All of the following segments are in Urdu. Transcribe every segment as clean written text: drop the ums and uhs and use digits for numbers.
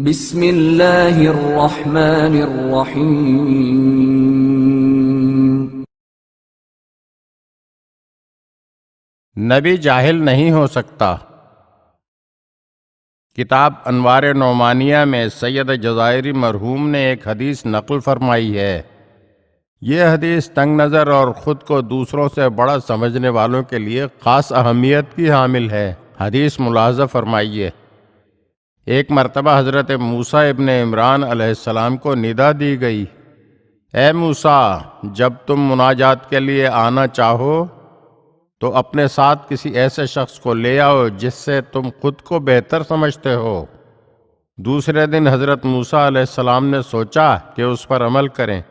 بسم اللہ الرحمن الرحیم۔ نبی جاہل نہیں ہو سکتا۔ کتاب انوار نعمانیہ میں سید جزائری مرحوم نے ایک حدیث نقل فرمائی ہے۔ یہ حدیث تنگ نظر اور خود کو دوسروں سے بڑا سمجھنے والوں کے لیے خاص اہمیت کی حامل ہے۔ حدیث ملاحظہ فرمائیے۔ ایک مرتبہ حضرت موسیٰ ابن عمران علیہ السلام کو ندا دی گئی، اے موسیٰ، جب تم مناجات کے لیے آنا چاہو تو اپنے ساتھ کسی ایسے شخص کو لے آؤ جس سے تم خود کو بہتر سمجھتے ہو۔ دوسرے دن حضرت موسیٰ علیہ السلام نے سوچا کہ اس پر عمل کریں۔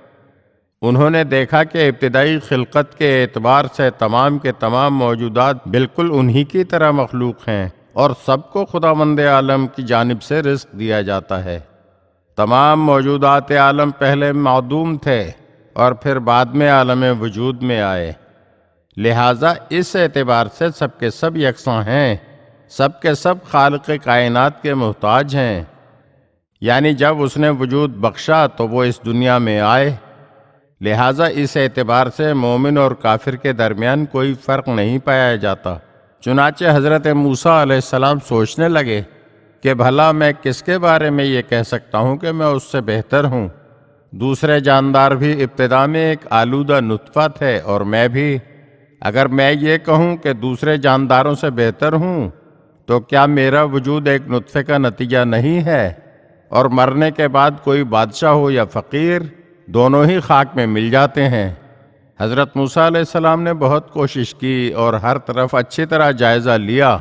انہوں نے دیکھا کہ ابتدائی خلقت کے اعتبار سے تمام کے تمام موجودات بالکل انہی کی طرح مخلوق ہیں اور سب کو خداوند عالم کی جانب سے رزق دیا جاتا ہے۔ تمام موجودات عالم پہلے معدوم تھے اور پھر بعد میں عالم وجود میں آئے، لہٰذا اس اعتبار سے سب کے سب یکساں ہیں، سب کے سب خالق کائنات کے محتاج ہیں۔ یعنی جب اس نے وجود بخشا تو وہ اس دنیا میں آئے، لہٰذا اس اعتبار سے مومن اور کافر کے درمیان کوئی فرق نہیں پایا جاتا۔ چنانچہ حضرت موسیٰ علیہ السلام سوچنے لگے کہ بھلا میں کس کے بارے میں یہ کہہ سکتا ہوں کہ میں اس سے بہتر ہوں؟ دوسرے جاندار بھی ابتدا میں ایک آلودہ نطفہ تھے اور میں بھی۔ اگر میں یہ کہوں کہ دوسرے جانداروں سے بہتر ہوں تو کیا میرا وجود ایک نطفے کا نتیجہ نہیں ہے؟ اور مرنے کے بعد کوئی بادشاہ ہو یا فقیر، دونوں ہی خاک میں مل جاتے ہیں۔ حضرت موسیٰ علیہ السلام نے بہت کوشش کی اور ہر طرف اچھی طرح جائزہ لیا،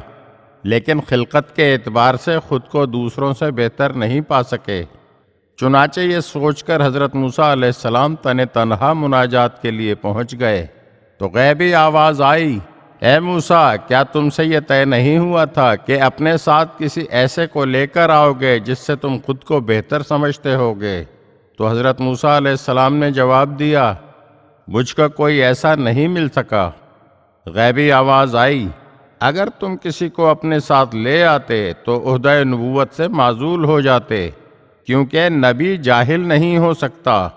لیکن خلقت کے اعتبار سے خود کو دوسروں سے بہتر نہیں پا سکے۔ چنانچہ یہ سوچ کر حضرت موسیٰ علیہ السلام تنہا مناجات کے لیے پہنچ گئے تو غیبی آواز آئی، اے موسیٰ، کیا تم سے یہ طے نہیں ہوا تھا کہ اپنے ساتھ کسی ایسے کو لے کر آؤ گے جس سے تم خود کو بہتر سمجھتے ہوگے؟ تو حضرت موسیٰ علیہ السلام نے جواب دیا، مجھ کو کوئی ایسا نہیں مل سکا۔ غیبی آواز آئی، اگر تم کسی کو اپنے ساتھ لے آتے تو عہدہ نبوت سے معزول ہو جاتے، کیونکہ نبی جاہل نہیں ہو سکتا۔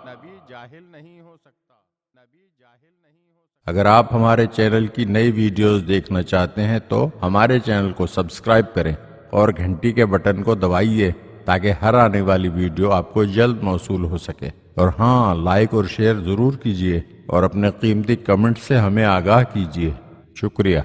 اگر آپ ہمارے چینل کی نئی ویڈیوز دیکھنا چاہتے ہیں تو ہمارے چینل کو سبسکرائب کریں اور گھنٹی کے بٹن کو دبائیے تاکہ ہر آنے والی ویڈیو آپ کو جلد موصول ہو سکے۔ اور ہاں، لائک اور شیئر ضرور کیجیے اور اپنے قیمتی کمنٹ سے ہمیں آگاہ کیجیے۔ شکریہ۔